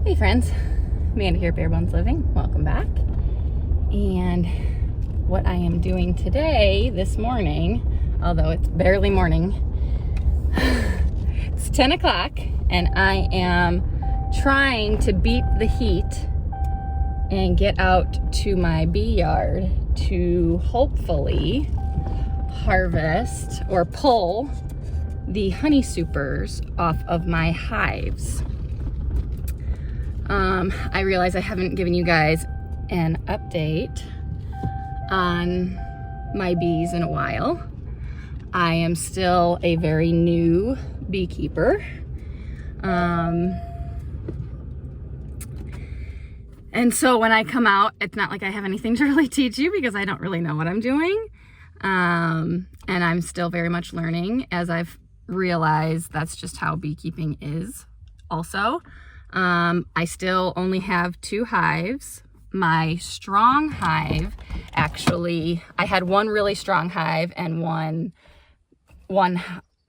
Hey friends, Amanda here, Bare Bones Living. Welcome back. And what I am doing today, this morning, although it's barely morning, it's 10 o'clock and I am trying to beat the heat and get out to my bee yard to hopefully harvest or pull the honey supers off of my hives. I realize I haven't given you guys an update on my bees in a while. I am still a very new beekeeper. And so when I come out, it's not like I have anything to really teach you because I don't really know what I'm doing. And I'm still very much learning as I've realized that's just how beekeeping is also. I still only have 2 hives. My strong hive, actually, I had one really strong hive and one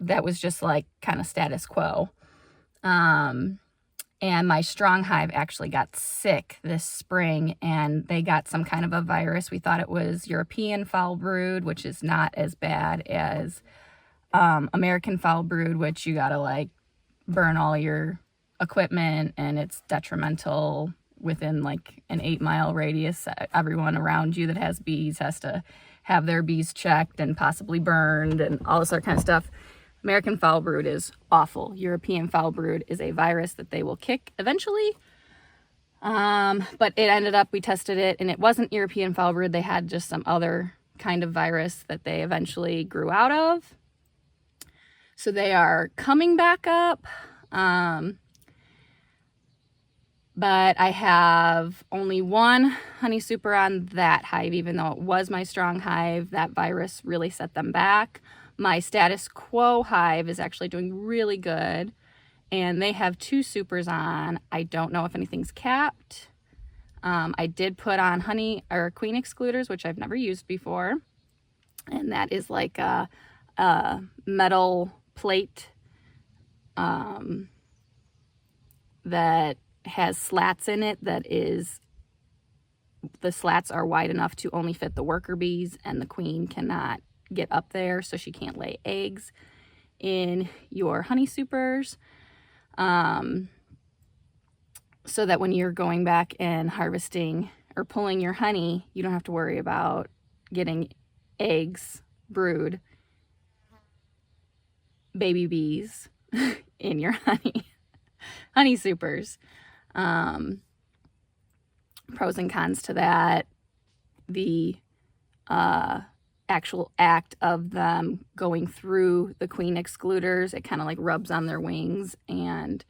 that was just like kind of status quo. And my strong hive actually got sick this spring and they got some kind of a virus. We thought it was European foul brood, which is not as bad as American foul brood, which you gotta like burn all your equipment and it's detrimental within like an 8-mile radius. Everyone around you that has bees has to have their bees checked and possibly burned and all this other kind of stuff. American foul brood is awful. European foul brood is a virus that they will kick eventually. But it ended up, we tested it and it wasn't European foul brood. They had just some other kind of virus that they eventually grew out of. So they are coming back up. But I have only one honey super on that hive, even though it was my strong hive. That virus really set them back. My status quo hive is actually doing really good, and they have 2 supers on. I don't know if anything's capped. I did put on honey or queen excluders, which I've never used before, and that is like a metal plate that has slats in it that is, the slats are wide enough to only fit the worker bees and the queen cannot get up there, so she can't lay eggs in your honey supers. So that when you're going back and harvesting or pulling your honey, you don't have to worry about getting eggs, brood, baby bees in your honey supers. Pros and cons to that: the actual act of them going through the queen excluders, it kind of like rubs on their wings and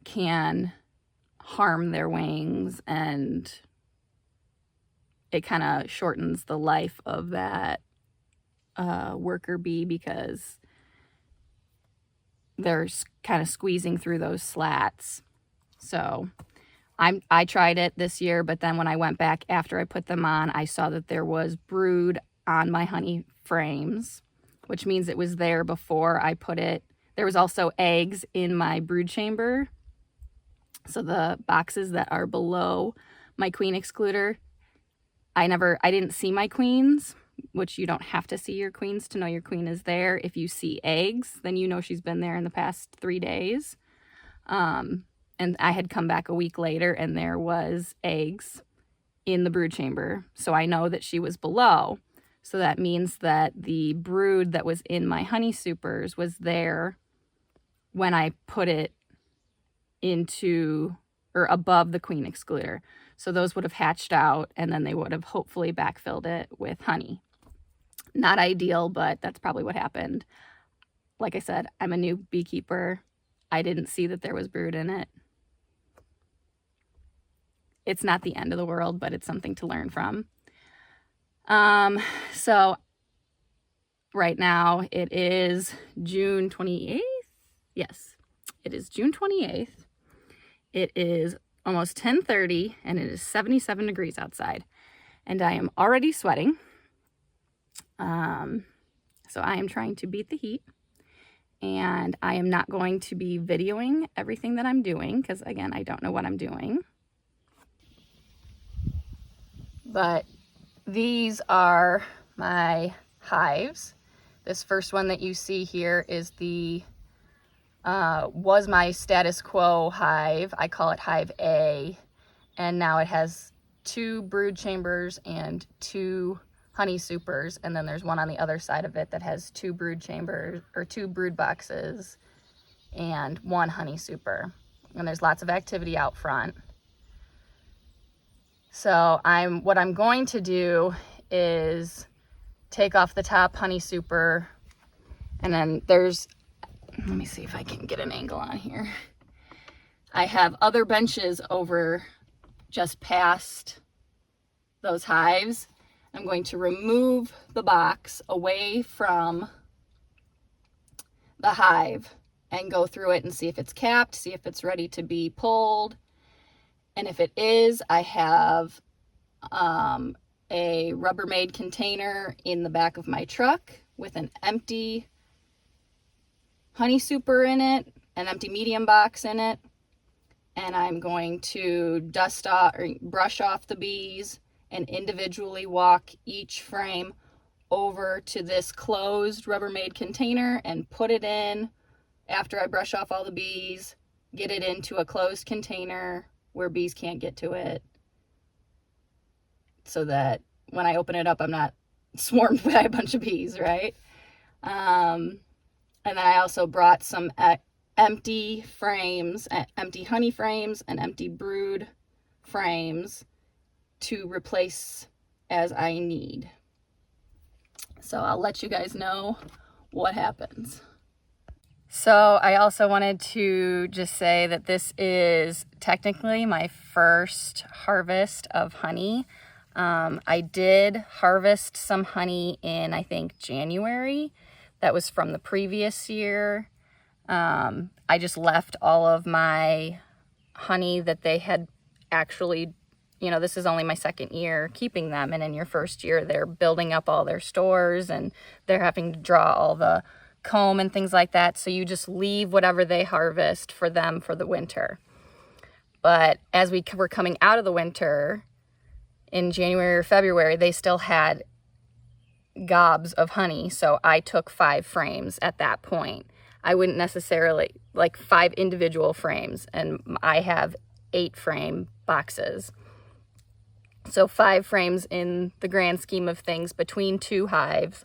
can harm their wings, and it kind of shortens the life of that worker bee because they're kind of squeezing through those slats. So I tried it this year, but then when I went back after I put them on, I saw that there was brood on my honey frames, which means it was there before I put it. There was also eggs in my brood chamber. So the boxes that are below my queen excluder, I didn't see my queens, which you don't have to see your queens to know your queen is there. If you see eggs, then you know she's been there in the past 3 days. And I had come back a week later and there was eggs in the brood chamber. So I know that she was below. So that means that the brood that was in my honey supers was there when I put it into or above the queen excluder. So those would have hatched out and then they would have hopefully backfilled it with honey. Not ideal, but that's probably what happened. Like I said, I'm a new beekeeper. I didn't see that there was brood in it. It's not the end of the world, but it's something to learn from. So right now it is June 28th. Yes, it is June 28th. It is almost 10:30 and it is 77 degrees outside and I am already sweating. So I am trying to beat the heat and I am not going to be videoing everything that I'm doing because, again, I don't know what I'm doing. But these are my hives. This first one that you see here is was my status quo hive. I call it hive A, and now it has 2 brood chambers and 2 honey supers, and then there's one on the other side of it that has 2 brood chambers, or 2 brood boxes and 1 honey super. And there's lots of activity out front. So what I'm going to do is take off the top honey super, and then let me see if I can get an angle on here. I have other benches over just past those hives. I'm going to remove the box away from the hive and go through it and see if it's capped, see if it's ready to be pulled. And if it is, I have a Rubbermaid container in the back of my truck with an empty honey super in it, an empty medium box in it. And I'm going to dust off or brush off the bees and individually walk each frame over to this closed Rubbermaid container and put it in after I brush off all the bees, get it into a closed container where bees can't get to it, so that when I open it up, I'm not swarmed by a bunch of bees, right? And then I also brought some empty frames, empty honey frames and empty brood frames to replace as I need. So I'll let you guys know what happens. So I also wanted to just say that this is technically my first harvest of honey. I did harvest some honey in, I think, January. That was from the previous year. I just left all of my honey that they had actually, this is only my second year keeping them. And in your first year, they're building up all their stores and they're having to draw all the comb and things like that. So you just leave whatever they harvest for them for the winter. But as we were coming out of the winter in January or February, they still had gobs of honey. So I took 5 frames at that point. I wouldn't necessarily, like 5 individual frames, and I have 8 frame boxes. So 5 frames in the grand scheme of things between 2 hives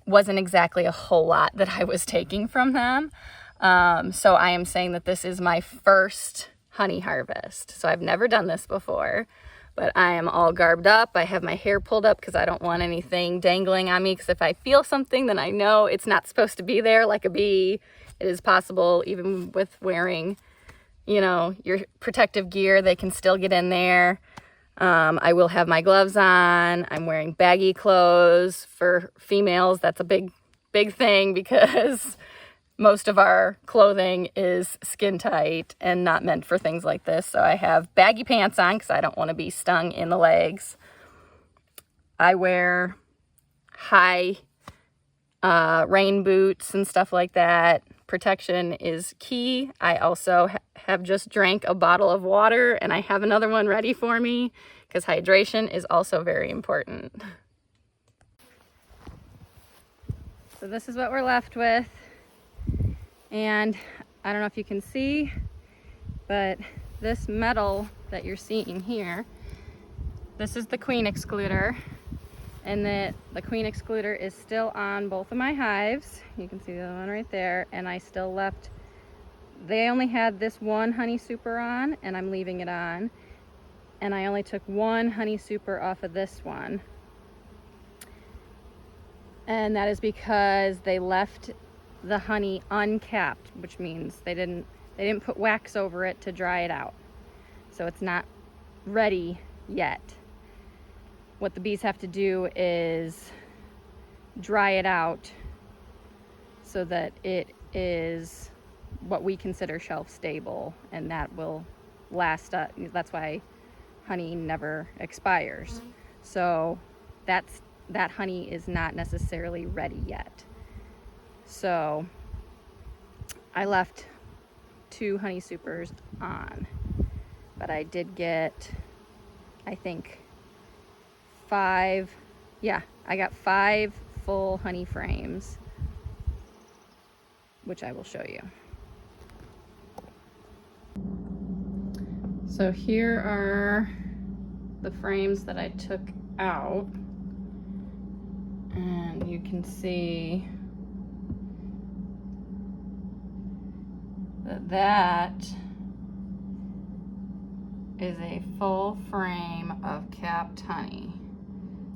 wasn't exactly a whole lot that I was taking from them. So I am saying that this is my first honey harvest. So I've never done this before, but I am all garbed up. I have my hair pulled up because I don't want anything dangling on me, because if I feel something, then I know it's not supposed to be there, like a bee. It is possible, even with wearing, your protective gear, they can still get in there. I will have my gloves on. I'm wearing baggy clothes. For females, that's a big thing, because most of our clothing is skin tight and not meant for things like this. So I have baggy pants on because I don't want to be stung in the legs. I wear high rain boots and stuff like that. Protection is key. I also have just drank a bottle of water, and I have another one ready for me, because hydration is also very important. So this is what we're left with. And I don't know if you can see, but this metal that you're seeing here, this is the queen excluder. And the queen excluder is still on both of my hives. You can see the other one right there. And I still left, they only had this one honey super on, and I'm leaving it on. And I only took 1 honey super off of this one. And that is because they left the honey uncapped, which means they didn't put wax over it to dry it out. So it's not ready yet. What the bees have to do is dry it out so that it is what we consider shelf stable, and that will last. That's why honey never expires. So that honey is not necessarily ready yet. So I left 2 honey supers on, but I did get, I think, 5, yeah, I got 5 full honey frames, which I will show you. So here are the frames that I took out, and you can see that that is a full frame of capped honey.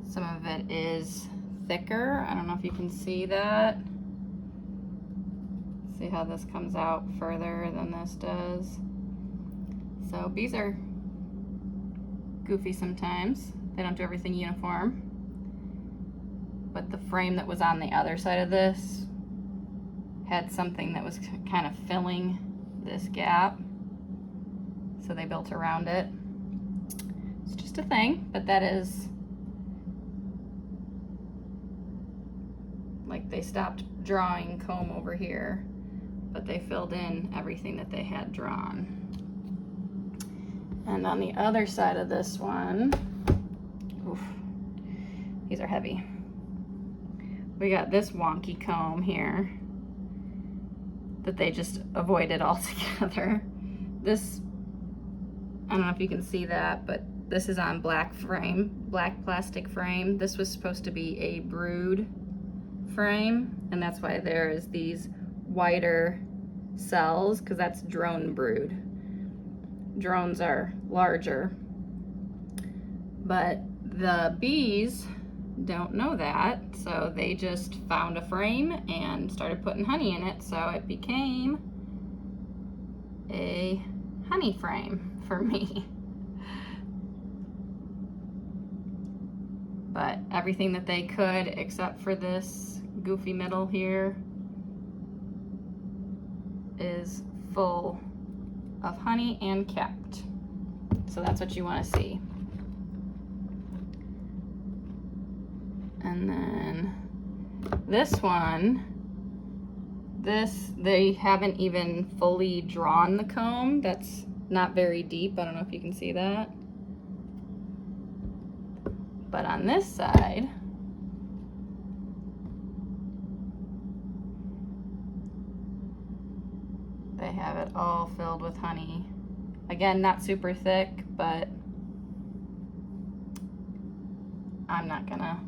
Some of it is thicker. I don't know if you can see that. See how this comes out further than this does. So bees are goofy sometimes. They don't do everything uniform. But the frame that was on the other side of this had something that was kind of filling this gap. So they built around it. It's just a thing, but that is, like, they stopped drawing comb over here, but they filled in everything that they had drawn. And on the other side of this one, oof, these are heavy. We got this wonky comb here that they just avoided altogether. This, I don't know if you can see that, but this is on black plastic frame. This was supposed to be a brood frame, and that's why there is these wider cells, because that's drone brood. Drones are larger, but the bees don't know that, so they just found a frame and started putting honey in it, so it became a honey frame for me. But everything that they could, except for this goofy middle here, is full of honey and capped. So that's what you want to see. And then this one, they haven't even fully drawn the comb. That's not very deep. I don't know if you can see that. But on this side, they have it all filled with honey. Again, not super thick, but I'm not gonna,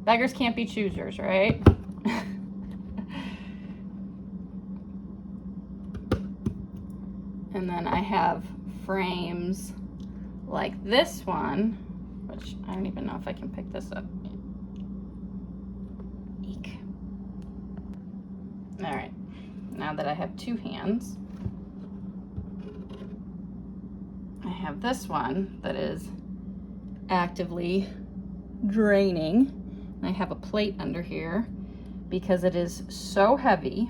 beggars can't be choosers, right? And then I have frames like this one, which I don't even know if I can pick this up. Eek. All right, now that I have 2 hands, I have this one that is actively draining. I have a plate under here because it is so heavy.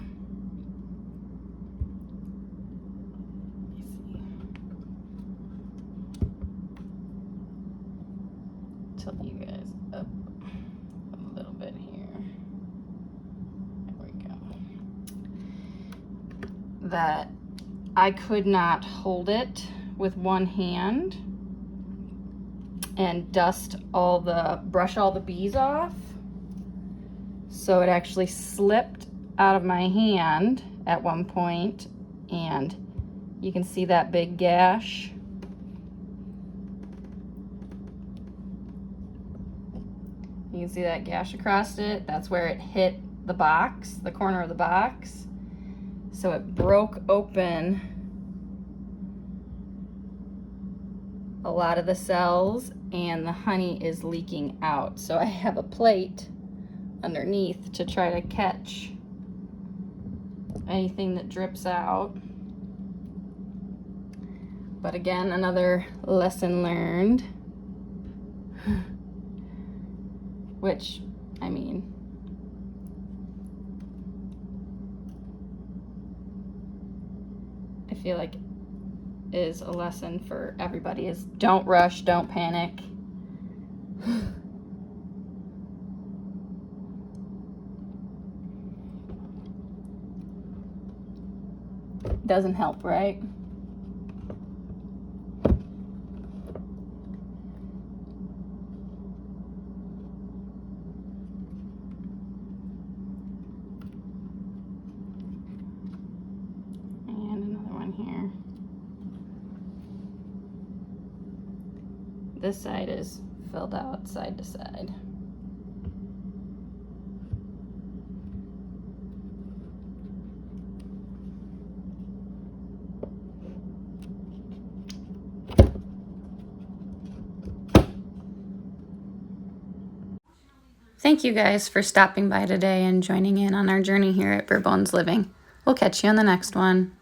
Tilt you guys up a little bit here. There we go. That I could not hold it with one hand and brush all the bees off. So it actually slipped out of my hand at one point, and you can see that big gash. You can see that gash across it. That's where it hit the box, the corner of the box. So it broke open a lot of the cells, and the honey is leaking out. So I have a plate underneath to try to catch anything that drips out. But again, another lesson learned. Which, I mean, I feel like is a lesson for everybody, is don't rush, don't panic. doesn't help, right? And another one here. This side is filled out side to side. Thank you guys for stopping by today and joining in on our journey here at Bare Bones Living. We'll catch you on the next one.